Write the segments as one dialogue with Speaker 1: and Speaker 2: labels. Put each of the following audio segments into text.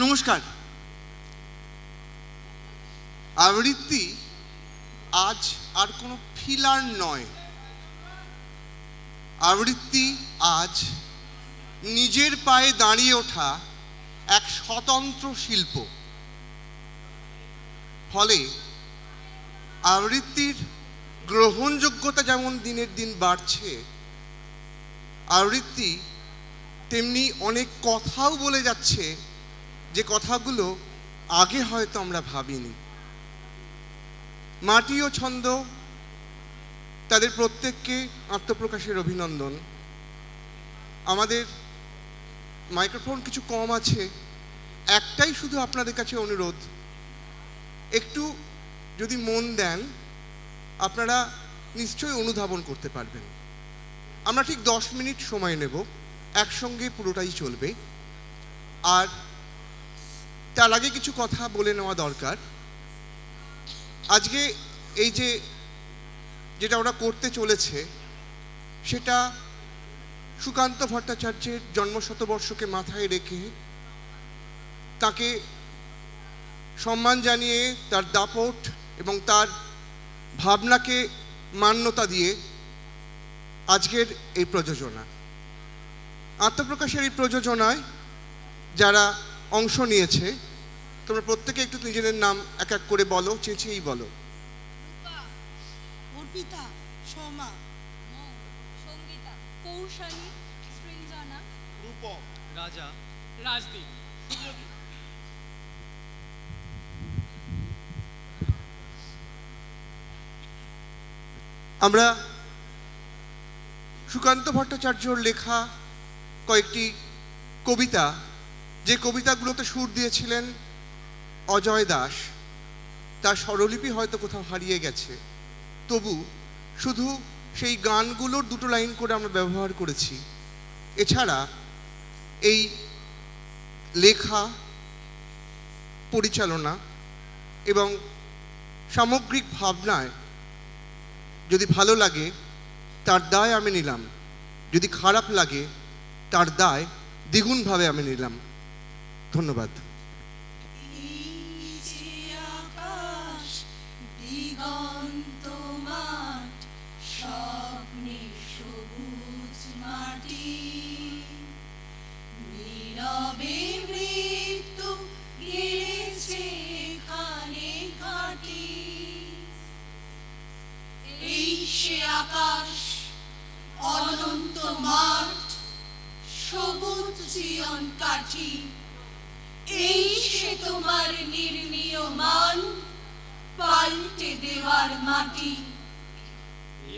Speaker 1: নমস্কার। আবৃত্তি আজ আর কোনো ফিলার নয়। আবৃত্তি আজ নিজের পায়ে দাঁড়িয়ে ওঠা এক স্বতন্ত্র শিল্প। ফলে আবৃত্তির গ্রহণযোগ্যতা যেমন দিনের দিন বাড়ছে, আবৃত্তি তেমনি অনেক কথাও বলে যাচ্ছে যে কথাগুলো আগে হয়তো আমরা ভাবিনি। মাটি ও ছন্দ তাদের প্রত্যেককে আত্মপ্রকাশের অভিনন্দন। আমাদের মাইক্রোফোন কিছু কম আছে, একটাই শুধু আপনাদের কাছে অনুরোধ, একটু যদি মন দেন আপনারা নিশ্চয়ই অনুধাবন করতে পারবেন। আমরা ঠিক 10 মিনিট সময় নেব, একসঙ্গে পুরোটাই চলবে। আর তার আগে কিছু কথা বলে নেওয়া দরকার। আজকে এই যেটা ওরা করতে চলেছে সেটা সুকান্ত ভট্টাচার্যের জন্মশতবর্ষকে মাথায় রেখে তাকে সম্মান জানিয়ে তার দাপট এবং তার ভাবনাকে মান্যতা দিয়ে আজকের এই প্রযোজনা, আত্মপ্রকাশের এই প্রযোজনায় যারা অংশ নিয়েছে তোমরা প্রত্যেকে একটু নিজেদের নাম এক এক করে বলো, চেঁচিয়েই বলো।
Speaker 2: অর্পিতা, সোমা,
Speaker 3: সঙ্গীতা, কৌশানী, সৃঞ্জনা,
Speaker 4: রূপক,
Speaker 5: রাজা,
Speaker 4: রাজদীপ,
Speaker 1: আমরা সুকান্ত ভট্টাচার্যর লেখা কয়েকটি কবিতা, যে কবিতাগুলোতে সুর দিয়েছিলেন অজয় দাস, তার স্বরলিপি হয়তো কোথাও হারিয়ে গেছে, তবু শুধু সেই গানগুলোর 2 লাইন করে আমরা ব্যবহার করেছি। এছাড়া এই লেখা, পরিচালনা এবং সামগ্রিক ভাবনায় যদি ভালো লাগে তার দায় আমি নিলাম, যদি খারাপ লাগে তার দায় দ্বিগুণভাবে আমি নিলাম। ধন্যবাদ।
Speaker 2: আকাশ, দিগন্ত মাঠ, স্বপ্নে সবুজ মাটি, নীরবে মৃত্যু গেছে এখানে ঘাটি। এই সে আকাশ, অনন্ত মাঠ, সবুজ জীবন কাঠি, এই সে তোমার নির্মীয়মান পাল্টে দেওয়ার মাটি।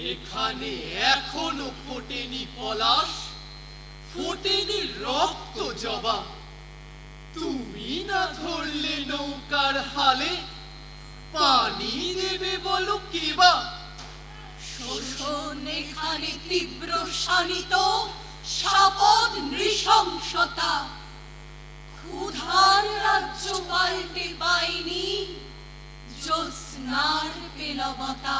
Speaker 4: এখানে এখনো ফোটেনি পলাশ, ফোটেনি রক্ত জবা। তুমি না ধরলে নৌকার হালে, পানি দেবে বলো কেবা।
Speaker 2: শোষণ এখানে তীব্র শানিত, শাপদ নৃশংসতা। ক্ষুধার রাজ্য পাল্টে পায়নি জ্যোৎস্নার পেলবতা।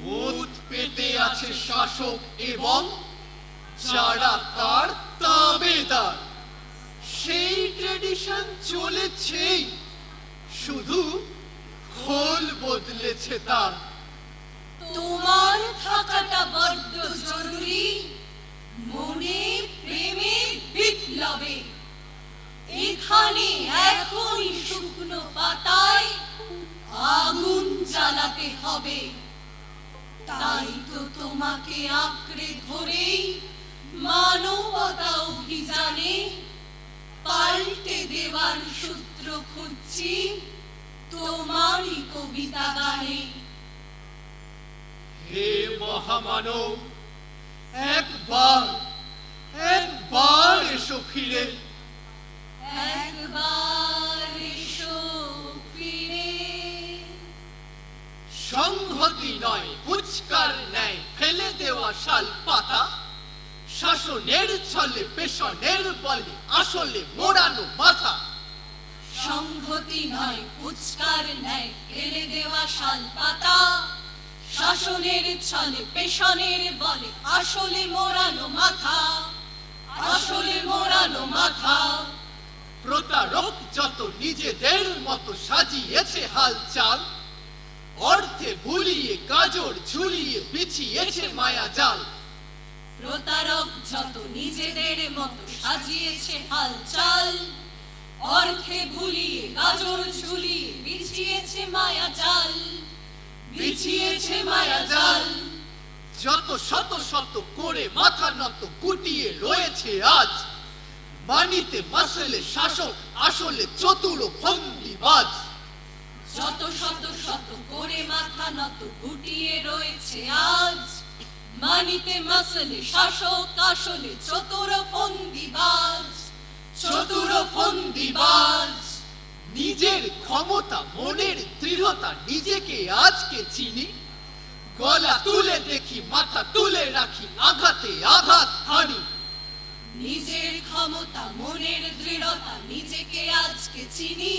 Speaker 4: ভূত পেতে আছে শাসক এবং যারা তার তাবেদার। সেই ট্রেডিশন চলেছেই, শুধু খোল বদলেছে তার।
Speaker 2: তোমার থাকাটা বড্ড জরুরি, মনে প্রেমে বিপ্লবে। এখানে এখনই শুকনো পাতায় আগুন জ্বালাতে হবে। তাই তো তোমাকে আঁকড়ে ধরেই মানবতা অভিযানে পাল্টে দেওয়ার সূত্র খুঁজছি তোমারই কবিতা গানে।
Speaker 4: হে মহামানব, একবার এসো ফিরে।
Speaker 2: একবার এসো ফিরে।
Speaker 4: সংহতি নয় ফুচকার ন্যায় ফেলে দেওয়া শাল পাতা, শাসনের ছলে পেশনের বলে আসলে মোড়ানো মাথা।
Speaker 2: সংহতি নয় ফুচকার ন্যায় ফেলে দেওয়া শাল পাতা, শাসনের ছলে পেশনের বলে আসলে মোড়ানো মাথা, আসলে মোড়ানো মাথা।
Speaker 4: প্রতারক যত নিজেদের মতো সাজিয়েছে হালচাল, অর্থে ভুলিয়ে গাজর ঝুলিয়ে বিছিয়েছে মায়া জাল।
Speaker 2: প্রতারক যত নিজেদের মতো সাজিয়েছে হালচাল, অর্থে ভুলিয়ে গাজর ঝুলিয়ে বিছিয়েছে মায়া জাল, বিছিয়েছে মায়া জাল।
Speaker 4: যত শত শত করে মাথা নত গুটিয়ে রয়েছে আজ, মানিতে মাসলে শাসক আসলে চতুর ফন্দিবাজ।
Speaker 2: যত শত শত করে মাথা নত গুটিয়ে রয়েছে আজ, মানিতে মাসলে শাসক আসলে চতুর ফন্দিবাজ, চতুর ফন্দিবাজ।
Speaker 4: নিজের ক্ষমতা মনের দৃঢ়তা নিজেকে আজকে চিনি, গলা তুলে দেখি মাথা তুলে রাখি আঘাতে আঘাত হানি।
Speaker 2: নিজের ক্ষমতা মনের দৃঢ়তা নিজেকে আজকে চিনি,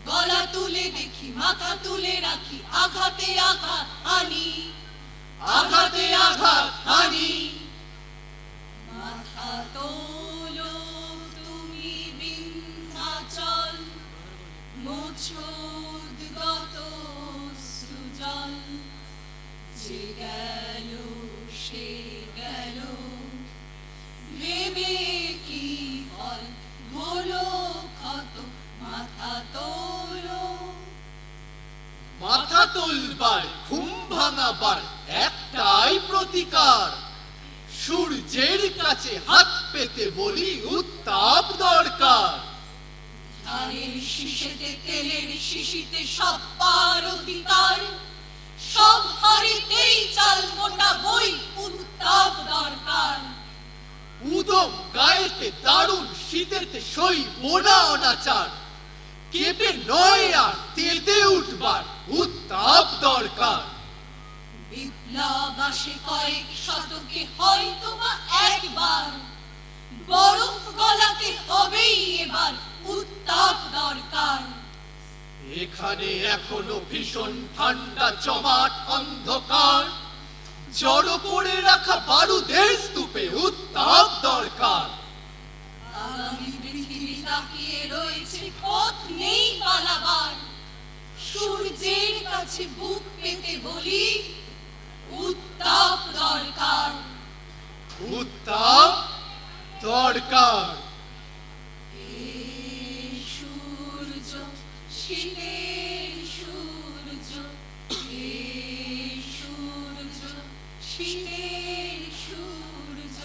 Speaker 2: গলা তুলে দেখি মাথা তুলে রাখি আঘাতে আঘাত হানি, আঘাতে আঘাত হানি। মাথা তোলো তুমি বিন্ধ্যাচল, মোছোদ্গত সুজল। যে গেল সে গেল, ভেবে কি ফল হলো ক্ষত। মাথা তোলো,
Speaker 4: মাথা তোলবার ঘুম ভাঙাবার একটাই প্রতিকার, সূর্যের কাছে হাত পেতে বলি উত্তাপ দরকার।
Speaker 2: ধানের শিশিতে তেলের শিশিতে সব পার অধিকার, সব হারিতেই চাল মোটা বই উত্তাপ দরকার।
Speaker 4: উদম গায়েতে দারুণ শীতেতে সই বোনা অনাচার, কেঁপে নয় আর তেতে উঠবার উত্তাপ দরকার।
Speaker 2: বিপ্লব আসে কয়েক শতকে হয়তো বা একবার, বরফ গলাতে হবেই এবার উত্তাপ দরকার।
Speaker 4: এখানে এখনো ভীষণ ঠান্ডা জমাট অন্ধকার, জড়ো করে রাখা বারুদের স্তূপে উত্তাপ দরকার।
Speaker 2: আগামী পৃথিবী তাকিয়ে রয়েছে, পথ নেই পালাবার। সূর্যের কাছে বুক পেতে বলি উত্তাপ দরকার,
Speaker 4: উত্তাপ দরকার।
Speaker 2: এই সূর্য শীতের সূর্য, এই সূর্য শীতের সূর্য।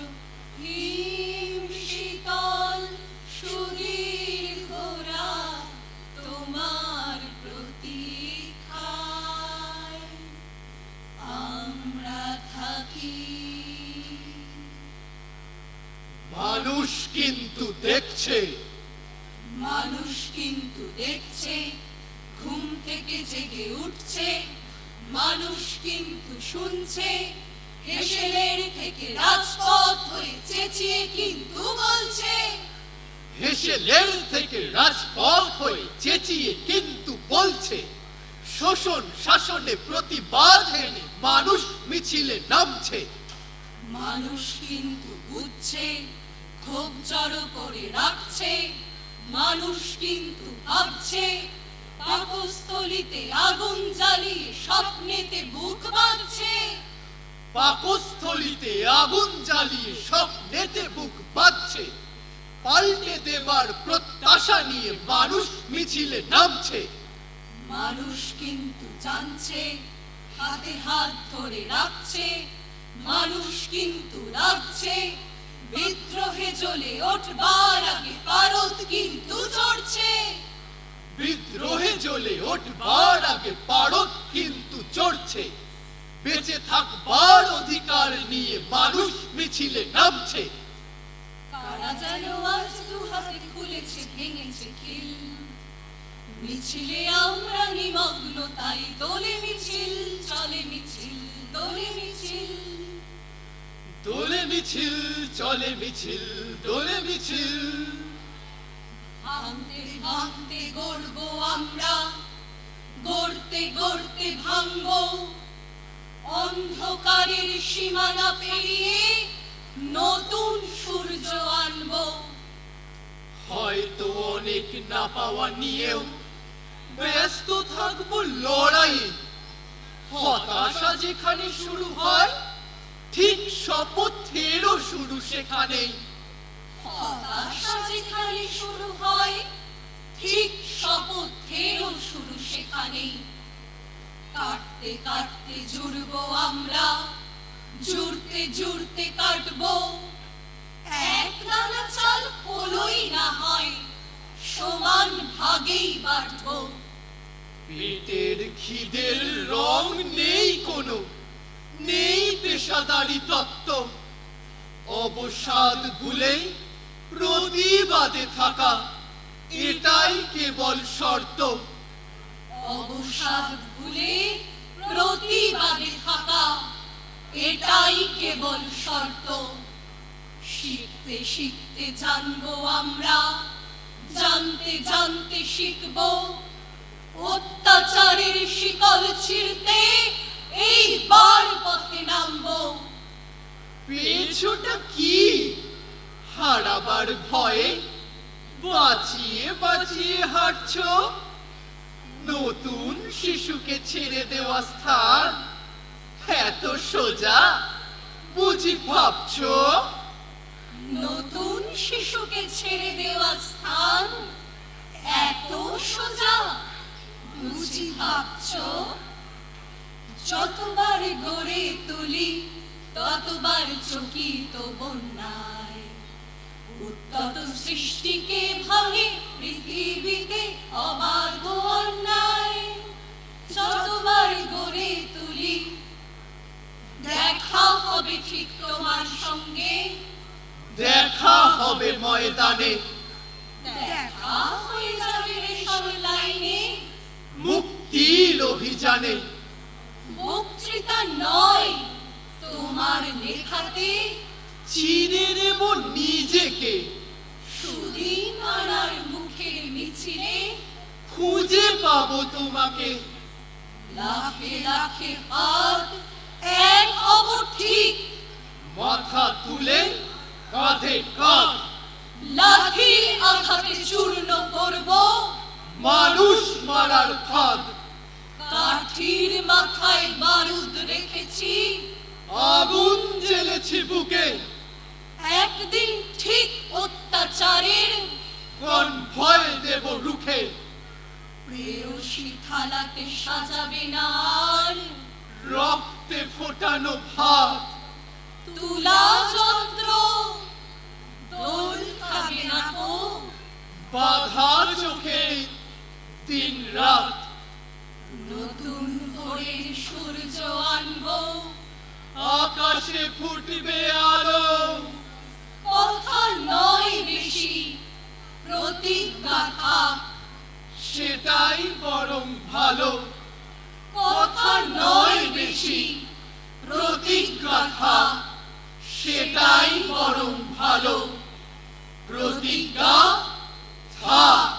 Speaker 2: হিম শীতল সুদীর্ঘ রাত তোমার প্রতীক্ষায় আমরা থাকি।
Speaker 4: মানুষ কিন্তু দেখছে,
Speaker 2: মানুষ কিন্তু দেখছে, ঘুম থেকে জেগে উঠছে। মানুষ কিন্তু শুনছে, হেসেলের থেকে রাজপথ হয়ে চেঁচিয়ে কিন্তু বলছে।
Speaker 4: হেসেলের থেকে রাজপথ হয়ে চেঁচিয়ে কিন্তু বলছে। শোষণ শাসনে প্রতিবাদ এনে মানুষ মিছিলে নামছে।
Speaker 2: মানুষ কিন্তু বুঝছে, ক্ষোভ জড়ো করে রাখছে। মানুষ কিন্তু ভাবছে, পাকস্থলিতে আগুন জ্বালিয়ে স্বপ্নেতে বুক বাঁধছে।
Speaker 4: পাকস্থলিতে আগুন জ্বালিয়ে স্বপ্নেতে বুক বাঁধছে। পাল্টে দেবার প্রত্যাশা নিয়ে মানুষ মিছিলে নামছে।
Speaker 2: মানুষ কিন্তু জানছে, হাতে হাত ধরে রাখছে। মানুষ কিন্তু রাখছে, বিদ্রোহে জ্বলে ওঠবার আগে পারদ কিন্তু চড়ছে।
Speaker 4: বিদ্রোহে জ্বলে ওঠবার আগে পারদ কিন্তু চড়ছে। বেঁচে থাকবার অধিকার নিয়ে মানুষ মিছিলে নামছে।
Speaker 2: কারা যেন আজ দু হাতে খুলেছে ভেঙেছে খিল, মিছিলে আমরা নিমগ্ন তাই দোলে মিছিল চলে মিছিল, দোলে মিছিল।
Speaker 4: দোলে মিছিল চলে মিছিল, দোলে মিছিল।
Speaker 2: ভাঙতে ভাঙতে গড়বো আমরা, গড়তে গড়তে ভাঙবো। অন্ধকারের সীমানা পেরিয়ে নতুন সূর্য আনবো।
Speaker 4: হয়তো অনেক না পাওয়া নিয়েও ব্যস্ত থাকবো লড়াইয়ে। হতাশা যেখানে শুরু হয়, ঠিক শপথেরও শুরু সেখানেই।
Speaker 2: হতাশা যেখানে শুরু হয়, ঠিক শপথেরও শুরু সেখানেই। কাটতে কাটতে জুড়বো আমরা, জুড়তে জুড়তে কাটবো। এক দানা চাল হলোই না হয়, সমান ভাগেই বাঁটবো।
Speaker 4: পেটের খিদের রং নেই কোনো, নেই পেশাদারি তত্ত্ব। অবসাদ ভুলেই প্রতিবাদে থাকা, এটাই কেবল শর্ত।
Speaker 2: অবসাদ ভুলে প্রতিবাদে থাকা, এটাই কেবল শর্ত। শিখতে শিখতে জানবো আমরা, জানতে জানতে শিখবো। অত্যাচারের শিকল ছিঁড়তে এইবার পথে নামবো।
Speaker 4: পেছোটা কি হারাবার ভয়ে বাঁচিয়ে বাঁচিয়ে হাঁটছো? নতুন শিশুকে ছেড়ে দেওয়া স্থান এত সোজা বুঝি ভাবছো?
Speaker 2: নতুন শিশুকে ছেড়ে দেওয়া স্থান এত সোজা বুঝি ভাবছো? যতবার গড়ে তুলি ততবার চকিত বন্যায়। উত্তত সৃষ্টিকে ভাঙে পৃথিবীতে অবাধ অন্যায়। যতবার গড়ে তুলি দেখা হবে ঠিক তোমার সঙ্গে,
Speaker 4: দেখা হবে ময়দানে,
Speaker 2: দেখা হয়ে যাবে রেশন লাইনে।
Speaker 4: মুক্তির অভিযানে।
Speaker 2: বক্তৃতা নয় তোমার লেখাতে,
Speaker 4: চিনে নেব নিজেকে।
Speaker 2: সুদিন আনার মুখের মিছিলে
Speaker 4: খুঁজে পাবো তোমাকে।
Speaker 2: লাখে লাখে হাত এক হব ঠিক,
Speaker 4: মাথা তুলে কাঁধে কাঁধ,
Speaker 2: লাঠির আঘাতে চূর্ণ করব
Speaker 4: মানুষ মারার ফাঁদ।
Speaker 2: কাঠির মাথায় বারুদ রেখেছি,
Speaker 4: আগুন জ্বেলেছি বুকে।
Speaker 2: একদিন ঠিক অত্যাচারের
Speaker 4: কোন ভয় দেব রুখে।
Speaker 2: প্রেয়সী থালাতে সাজাবে না আর
Speaker 4: রক্তে ফোটানো ভাত।
Speaker 2: তুলা যন্ত্র দোল খাবে না কো।
Speaker 4: বাধা চোখে দিন রাত।
Speaker 2: নতুন ভোরের সূর্য আনবো,
Speaker 4: আকাশে ফুটবে আলো।
Speaker 2: কথা নয় বেশি প্রতিজ্ঞা থাক,
Speaker 4: সেটাই বরং ভালো।
Speaker 2: কথা নয় বেশি প্রতিজ্ঞা থাক,
Speaker 4: সেটাই বরং ভালো। প্রতিজ্ঞা থাক।